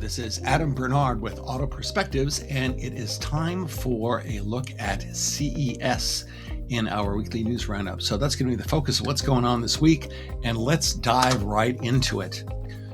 This is Adam Bernard with AutoPerspectives, and it is time for a look at CES in our weekly news roundup. So that's going to be the focus of what's going on this week, and let's dive right into it.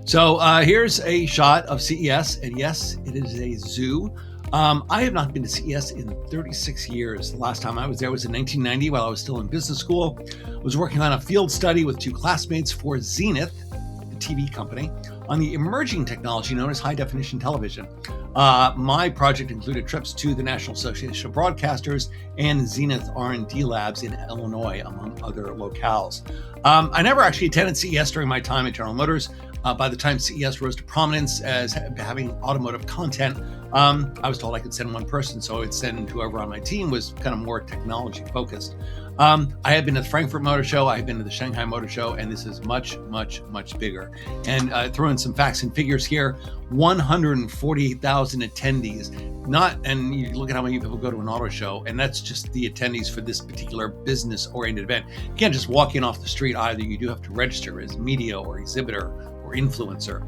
So here's a shot of CES, and yes, it is a zoo. I have not been to CES in 36 years. The last time I was there was in 1990 while I was still in business school. I was working on a field study with two classmates for Zenith, the TV company, on the emerging technology known as high-definition television. My project included trips to the National Association of Broadcasters and Zenith R&D labs in Illinois, among other locales. I never actually attended CES during my time at General Motors. By the time CES rose to prominence as having automotive content, I was told I could send one person, so I would send whoever on my team was kind of more technology focused. I have been to the Frankfurt Motor Show, I have been to the Shanghai Motor Show, and this is much, much, much bigger. And throw in some facts and figures here, 148,000 attendees. And you look at how many people go to an auto show, and that's just the attendees for this particular business-oriented event. You can't just walk in off the street either. You do have to register as media or exhibitor or influencer.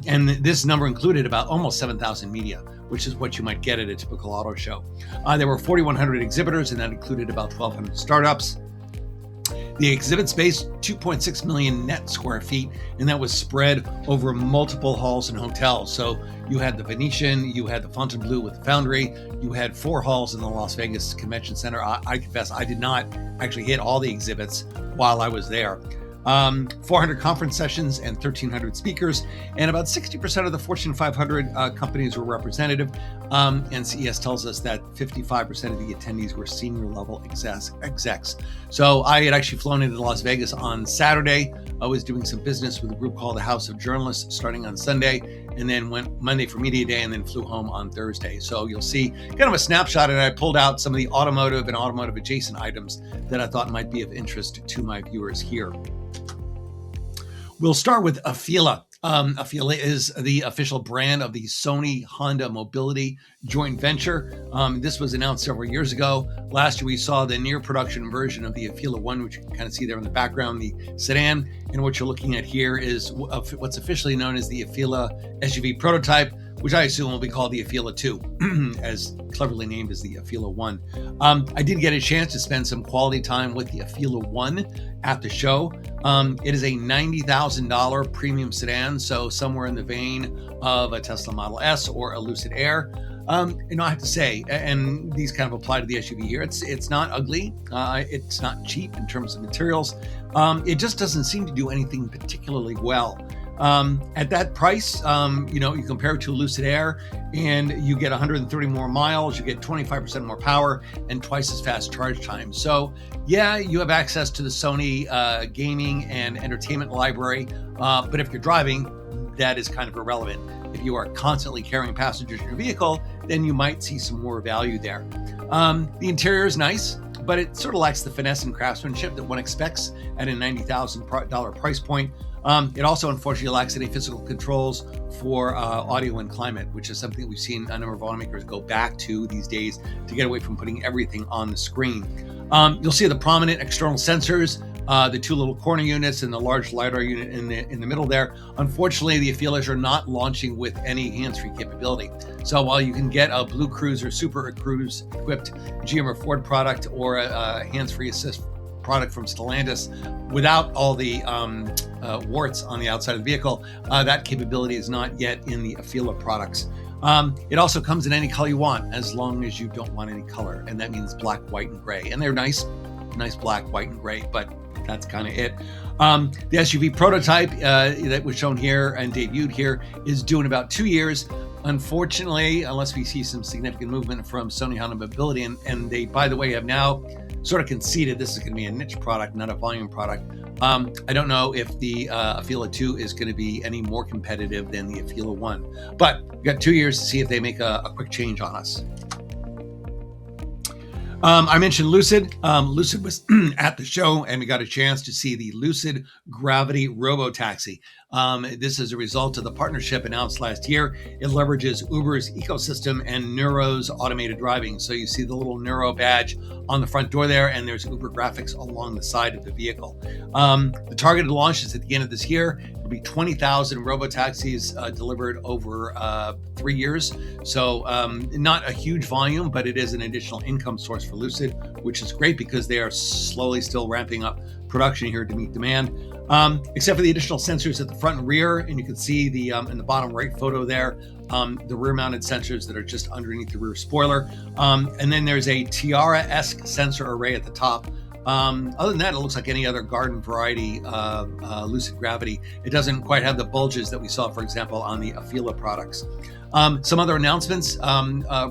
And this number included about almost 7,000 media, which is what you might get at a typical auto show. There were 4,100 exhibitors, and that included about 1,200 startups. The exhibit space, 2.6 million net square feet, and that was spread over multiple halls and hotels. So you had the Venetian, you had the Fontainebleau with the Foundry, you had 4 halls in the Las Vegas Convention Center. I confess, I did not actually hit all the exhibits while I was there. 400 conference sessions and 1,300 speakers, and about 60% of the Fortune 500 companies were representative. And CES tells us that 55% of the attendees were senior level execs. So I had actually flown into Las Vegas on Saturday. I was doing some business with a group called the House of Journalists starting on Sunday, and then went Monday for Media Day, and then flew home on Thursday. So you'll see kind of a snapshot, and I pulled out some of the automotive and automotive adjacent items that I thought might be of interest to my viewers here. We'll start with Afeela. Afeela is the official brand of the Sony Honda Mobility joint venture. This was announced several years ago. Last year, we saw the near production version of the Afeela 1, which you can kind of see there in the background, the sedan. And what you're looking at here is what's officially known as the Afeela SUV prototype, which I assume will be called the Afeela 2, as cleverly named as the Afeela 1. I did get a chance to spend some quality time with the Afeela 1 at the show. It is a $90,000 premium sedan, so somewhere in the vein of a Tesla Model S or a Lucid Air. I have to say, and these kind of apply to the SUV here, it's not ugly. It's not cheap in terms of materials. It just doesn't seem to do anything particularly well. At that price, you compare it to a Lucid Air, and you get 130 more miles, you get 25% more power, and twice as fast charge time. So yeah, you have access to the Sony gaming and entertainment library, but if you're driving, that is kind of irrelevant. If you are constantly carrying passengers in your vehicle, then you might see some more value there. The interior is nice, but it sort of lacks the finesse and craftsmanship that one expects at a $90,000 price point. It also, unfortunately, lacks any physical controls for audio and climate, which is something that we've seen a number of automakers go back to these days to get away from putting everything on the screen. You'll see the prominent external sensors, the 2 little corner units, and the large lidar unit in the middle there. Unfortunately, the Afeelas are not launching with any hands-free capability. So while you can get a Blue Cruise or Super Cruise equipped GM or Ford product, or a hands-free assist product from Stellantis without all the warts on the outside of the vehicle, that capability is not yet in the Afeela products. It also comes in any color you want, as long as you don't want any color, and that means black, white, and gray. And they're nice black, white, and gray, but that's kind of it. The SUV prototype that was shown here and debuted here is due in about 2 years. Unfortunately, unless we see some significant movement from Sony Honda Mobility, and they, by the way, have now sort of conceded this is going to be a niche product, not a volume product. I don't know if the Afeela 2 is going to be any more competitive than the Afeela 1, but we've got 2 years to see if they make a quick change on us. I mentioned Lucid. Lucid was at the show, and we got a chance to see the Lucid Gravity robotaxi. This is a result of the partnership announced last year. It leverages Uber's ecosystem and Neuro's automated driving. So you see the little Neuro badge on the front door there, and there's Uber graphics along the side of the vehicle. The targeted launch is at the end of this year. It'll be 20,000 robotaxis delivered over 3 years. So not a huge volume, but it is an additional income source for Lucid, which is great because they are slowly still ramping up production here to meet demand. Except for the additional sensors at the front and rear, and you can see the in the bottom right photo there, the rear-mounted sensors that are just underneath the rear spoiler. And then there's a Tiara-esque sensor array at the top. Other than that, it looks like any other garden variety Lucid Gravity. It doesn't quite have the bulges that we saw, for example, on the Afeela products. Some other announcements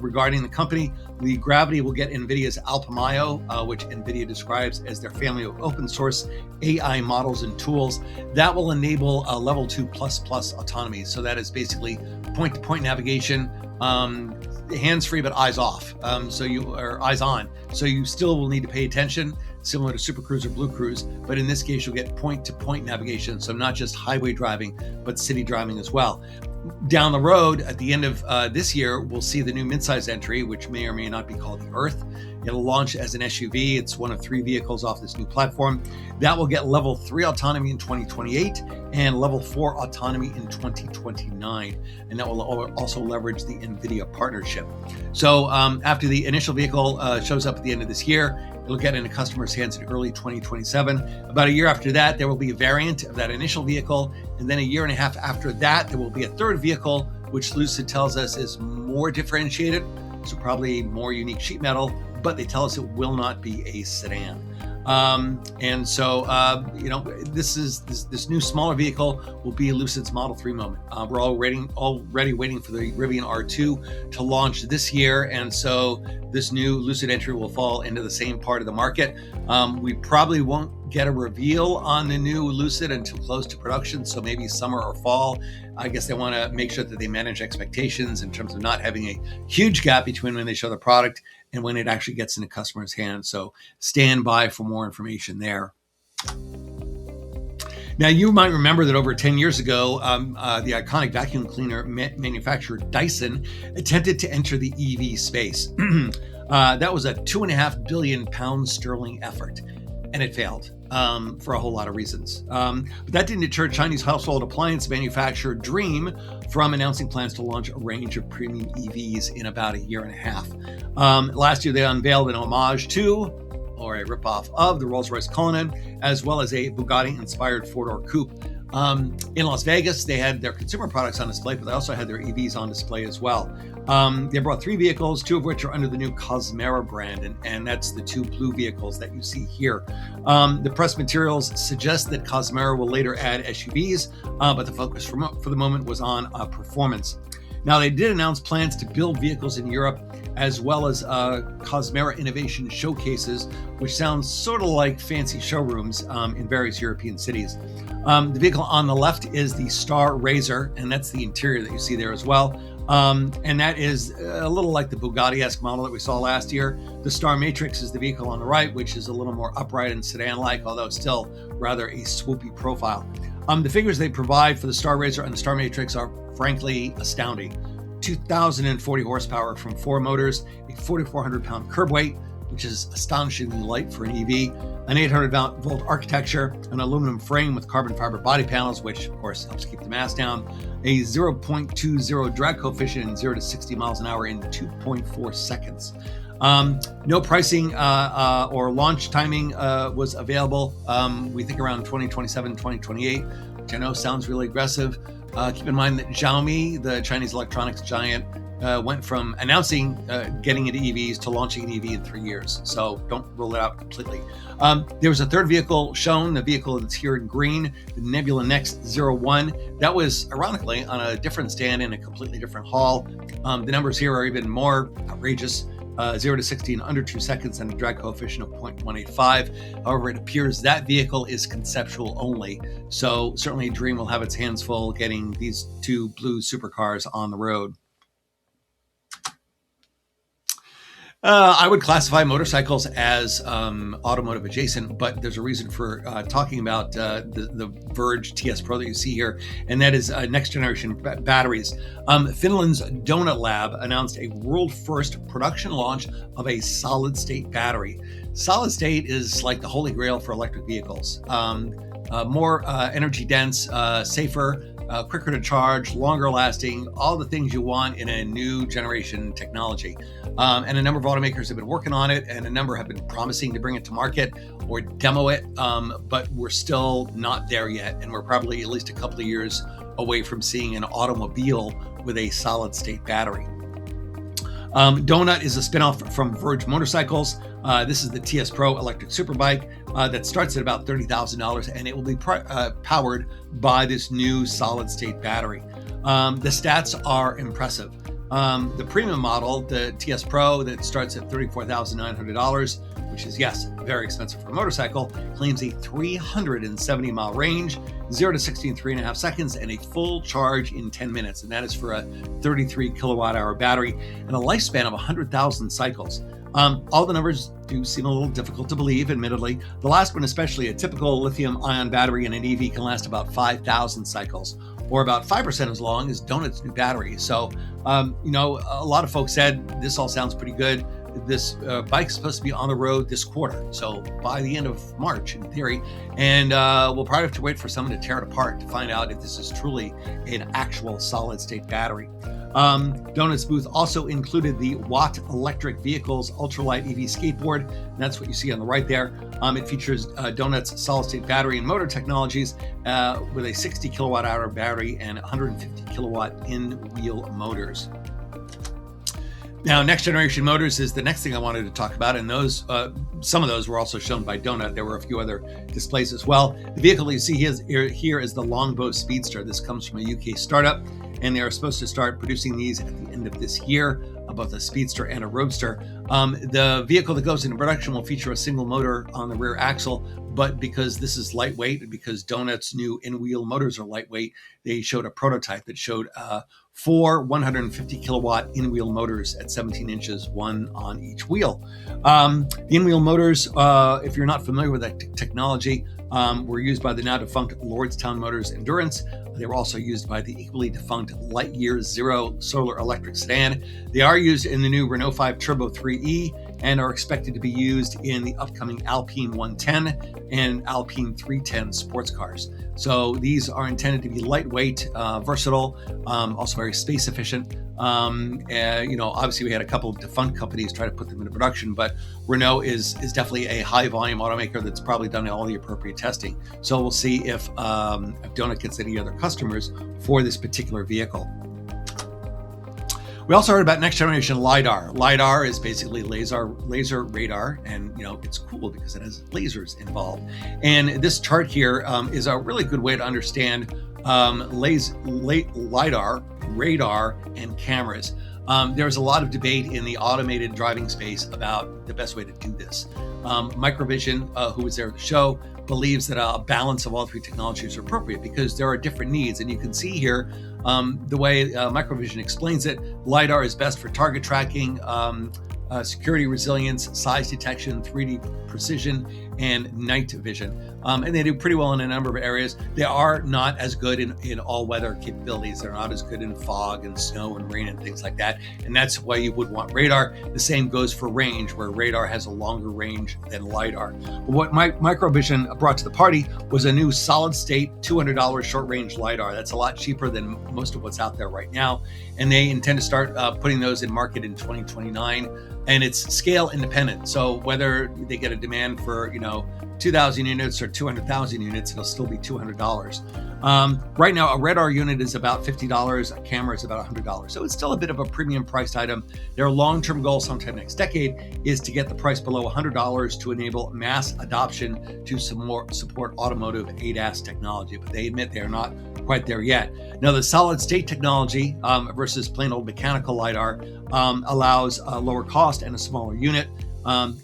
regarding the company. The Gravity will get NVIDIA's Alpamayo, which NVIDIA describes as their family of open source AI models and tools that will enable level 2++ autonomy. So that is basically point-to-point navigation, hands-free but eyes off. Or eyes on. So you still will need to pay attention, similar to Super Cruise or Blue Cruise, but in this case, you'll get point-to-point navigation. So not just highway driving, but city driving as well. Down the road, at the end of this year, we'll see the new midsize entry, which may or may not be called the Earth. It'll launch as an SUV. It's one of 3 vehicles off this new platform. That will get level 3 autonomy in 2028 and level 4 autonomy in 2029. And that will also leverage the NVIDIA partnership. So after the initial vehicle shows up at the end of this year, it'll get into customers' hands in early 2027. About a year after that, there will be a variant of that initial vehicle. And then a year and a half after that, there will be a third vehicle, which Lucid tells us is more differentiated. So probably more unique sheet metal, but they tell us it will not be a sedan. This new smaller vehicle will be Lucid's Model 3 moment. We're already waiting for the Rivian R2 to launch this year, and so this new Lucid entry will fall into the same part of the market. We probably won't get a reveal on the new Lucid until close to production, so maybe summer or fall. I guess they want to make sure that they manage expectations in terms of not having a huge gap between when they show the product and when it actually gets into customers' hands. So stand by for more information there. Now, you might remember that over 10 years ago, the iconic vacuum cleaner manufacturer Dyson attempted to enter the EV space. That was a £2.5 billion sterling effort, and it failed for a whole lot of reasons. But that didn't deter Chinese household appliance manufacturer Dreame from announcing plans to launch a range of premium EVs in about a year and a half. Last year, they unveiled an homage to, or a ripoff of, the Rolls-Royce Cullinan, as well as a Bugatti-inspired four-door coupe. In Las Vegas, they had their consumer products on display, but they also had their EVs on display as well. They brought 3 vehicles, 2 of which are under the new Cosmera brand, and that's the 2 blue vehicles that you see here. The press materials suggest that Cosmera will later add SUVs, but the focus for the moment was on performance. Now, they did announce plans to build vehicles in Europe, as well as Cosmera innovation showcases, which sounds sort of like fancy showrooms in various European cities. The vehicle on the left is the Star Razor, and that's the interior that you see there as well. And that is a little like the Bugatti-esque model that we saw last year. The Star Matrix is the vehicle on the right, which is a little more upright and sedan-like, although still rather a swoopy profile. The figures they provide for the Star Razor and the Star Matrix are frankly astounding. 2,040 horsepower from 4 motors, a 4,400-pound curb weight, which is astonishingly light for an EV, an 800-volt architecture, an aluminum frame with carbon fiber body panels, which of course helps keep the mass down, a 0.20 drag coefficient, and 0 to 60 miles an hour in 2.4 seconds. No pricing or launch timing was available. We think around 2027, 2028, which I know sounds really aggressive. Keep in mind that Xiaomi, the Chinese electronics giant, went from announcing getting into EVs to launching an EV in 3 years. So don't rule it out completely. There was a third vehicle shown, the vehicle that's here in green, the Nebula Next 01. That was, ironically, on a different stand in a completely different hall. The numbers here are even more outrageous. 0 to 60 in under 2 seconds and a drag coefficient of 0.185. However, it appears that vehicle is conceptual only. So certainly Dreame will have its hands full getting these 2 blue supercars on the road. I would classify motorcycles as automotive adjacent, but there's a reason for talking about the Verge TS Pro that you see here, and that is next generation batteries. Finland's Donut Lab announced a world first production launch of a solid state battery. Solid state is like the holy grail for electric vehicles. More energy dense, safer, quicker to charge, longer lasting, all the things you want in a new generation technology. And a number of automakers have been working on it, and a number have been promising to bring it to market or demo it, but we're still not there yet. And we're probably at least a couple of years away from seeing an automobile with a solid state battery. Donut is a spinoff from Verge Motorcycles. This is the TS Pro electric superbike that starts at about $30,000, and it will be powered by this new solid state battery. The stats are impressive. The premium model, the TS Pro, that starts at $34,900, which is, yes, very expensive for a motorcycle, claims a 370-mile range, 0 to 60 in 3.5 seconds, and a full charge in 10 minutes. And that is for a 33 kilowatt-hour battery and a lifespan of 100,000 cycles. All the numbers do seem a little difficult to believe, admittedly. The last one, especially, a typical lithium-ion battery in an EV can last about 5,000 cycles, or about 5% as long as Donut's new battery. So, a lot of folks said this all sounds pretty good. This bike is supposed to be on the road this quarter, so by the end of March, in theory, and we'll probably have to wait for someone to tear it apart to find out if this is truly an actual solid-state battery. Donut's booth also included the Watt Electric Vehicles ultralight EV skateboard, and that's what you see on the right there. It features Donut's solid-state battery and motor technologies with a 60 kilowatt-hour battery and 150 kilowatt in-wheel motors. Now, next generation motors is the next thing I wanted to talk about, and those some of those were also shown by Donut. There were a few other displays as well. The vehicle you see here is the Longbow Speedster. This comes from a UK startup, and they are supposed to start producing these at the end of this year, both a Speedster and a Roadster. The vehicle that goes into production will feature a single motor on the rear axle, but because this is lightweight and because Donut's new in-wheel motors are lightweight, they showed a prototype that showed 4 150 kilowatt in-wheel motors at 17 inches, one on each wheel. The in-wheel motors, if you're not familiar with that technology, were used by the now defunct Lordstown Motors Endurance. They were also used by the equally defunct Lightyear Zero solar electric sedan. They are used in the new Renault 5 Turbo 3E and are expected to be used in the upcoming Alpine 110 and Alpine 310 sports cars. So these are intended to be lightweight, versatile, also very space efficient. Obviously we had a couple of defunct companies try to put them into production, but Renault is definitely a high volume automaker that's probably done all the appropriate testing. So we'll see if Donut gets any other customers for this particular vehicle. We also heard about next generation lidar. Lidar is basically laser radar, and it's cool because it has lasers involved. And this chart here is a really good way to understand lidar, radar, and cameras. There's a lot of debate in the automated driving space about the best way to do this. Microvision, who was there at the show, believes that a balance of all three technologies are appropriate because there are different needs. And you can see here the way Microvision explains it. LiDAR is best for target tracking, security resilience, size detection, 3D precision, and night vision. And they do pretty well in a number of areas. They are not as good in all weather capabilities. They're not as good in fog and snow and rain and things like that. And that's why you would want radar. The same goes for range, where radar has a longer range than LiDAR. But what Microvision brought to the party was a new solid state $200 short range LiDAR. That's a lot cheaper than most of what's out there right now. And they intend to start putting those in market in 2029. And it's scale independent. So whether they get a demand for, 2,000 units or 200,000 units, it'll still be $200. Right now, a radar unit is about $50. A camera is about $100. So it's still a bit of a premium priced item. Their long-term goal sometime next decade is to get the price below $100 to enable mass adoption to support automotive ADAS technology. But they admit they're not quite there yet. Now, the solid state technology versus plain old mechanical LiDAR allows a lower cost and a smaller unit.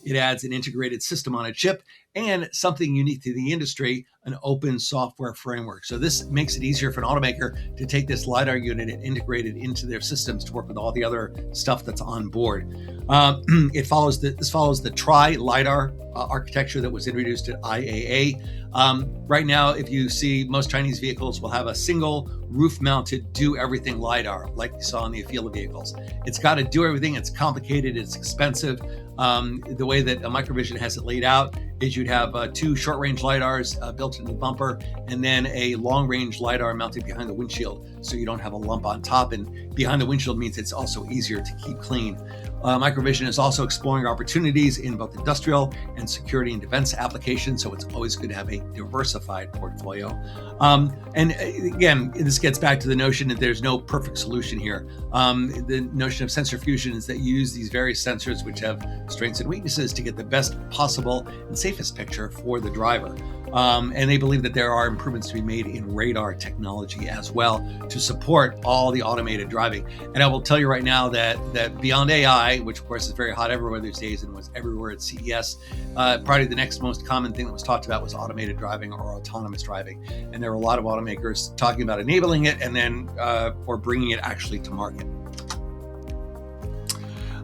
It adds an integrated system on a chip and something unique to the industry, an open software framework. So this makes it easier for an automaker to take this lidar unit and integrate it into their systems to work with all the other stuff that's on board. This follows the tri-lidar architecture that was introduced at IAA. Right now, if you see, most Chinese vehicles will have a single roof-mounted do-everything lidar, like you saw in the Afeela vehicles. It's got to do everything. It's complicated. It's expensive. The way that Microvision has it laid out is you'd have two short-range lidars built into the bumper, and then a long-range lidar mounted behind the windshield, so you don't have a lump on top. And behind the windshield means it's also easier to keep clean. Microvision is also exploring opportunities in both industrial and security and defense applications, so it's always good to have a diversified portfolio. And again, this gets back to the notion that there's no perfect solution here. The notion of sensor fusion is that you use these various sensors, which have strengths and weaknesses, to get the best possible and safest picture for the driver. And they believe that there are improvements to be made in radar technology as well to support all the automated driving. And I will tell you right now that beyond AI, which of course is very hot everywhere these days and was everywhere at CES, probably the next most common thing that was talked about was automated driving or autonomous driving. And there were a lot of automakers talking about enabling it and then or bringing it actually to market.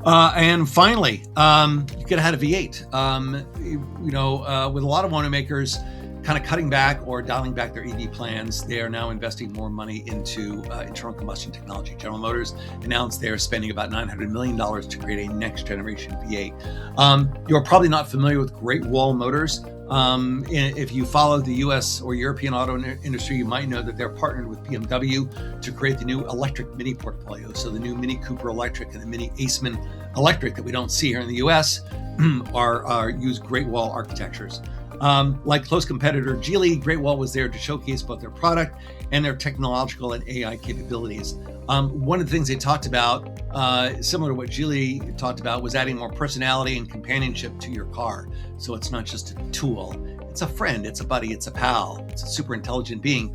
And finally, you could have had a V8. With a lot of automakers kind of cutting back or dialing back their EV plans, they are now investing more money into internal combustion technology. General Motors announced they're spending about $900 million to create a next generation V8. You're probably not familiar with Great Wall Motors. If you follow the US or European auto industry, you might know that they're partnered with BMW to create the new electric Mini portfolio. So the new Mini Cooper Electric and the Mini Aceman Electric that we don't see here in the US use Great Wall architectures. Like close competitor Geely, Great Wall was there to showcase both their product and their technological and AI capabilities. One of the things they talked about, similar to what Geely talked about, was adding more personality and companionship to your car. So it's not just a tool, it's a friend, it's a buddy, it's a pal, it's a super intelligent being.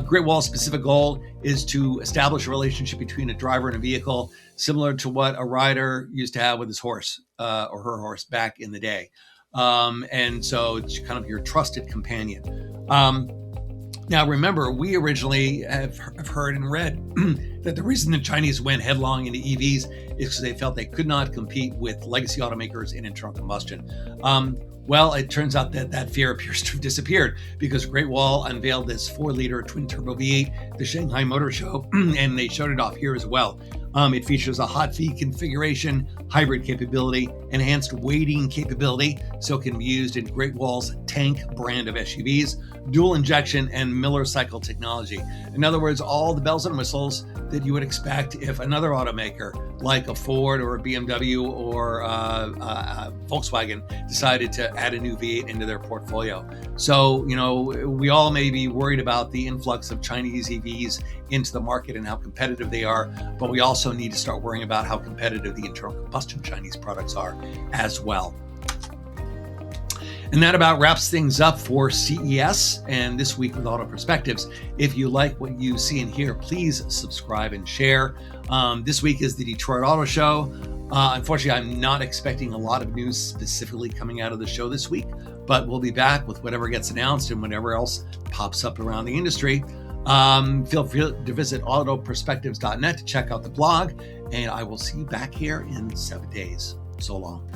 Great Wall's specific goal is to establish a relationship between a driver and a vehicle, similar to what a rider used to have with his horse or her horse back in the day. And so it's kind of your trusted companion. Now, remember, we originally have heard and read that the reason the Chinese went headlong into EVs is because they felt they could not compete with legacy automakers in internal combustion. Well, it turns out that fear appears to have disappeared because Great Wall unveiled this 4-liter twin-turbo V8 at the Shanghai Motor Show, and they showed it off here as well. It features a hot feed configuration, hybrid capability, enhanced weighting capability, so it can be used in Great Wall's Tank brand of SUVs, dual injection, and Miller cycle technology. In other words, all the bells and whistles that you would expect if another automaker, like a Ford or a BMW or a Volkswagen, decided to add a new V8 into their portfolio. So, we all may be worried about the influx of Chinese EVs into the market and how competitive they are, but we also need to start worrying about how competitive the internal combustion Chinese products are as well. And that about wraps things up for CES and this week with AutoPerspectives. If you like what you see and hear, please subscribe and share. This week is the Detroit Auto Show. Unfortunately, I'm not expecting a lot of news specifically coming out of the show this week, but we'll be back with whatever gets announced and whatever else pops up around the industry. Feel free to visit autoperspectives.net to check out the blog, and I will see you back here in 7 days. So long.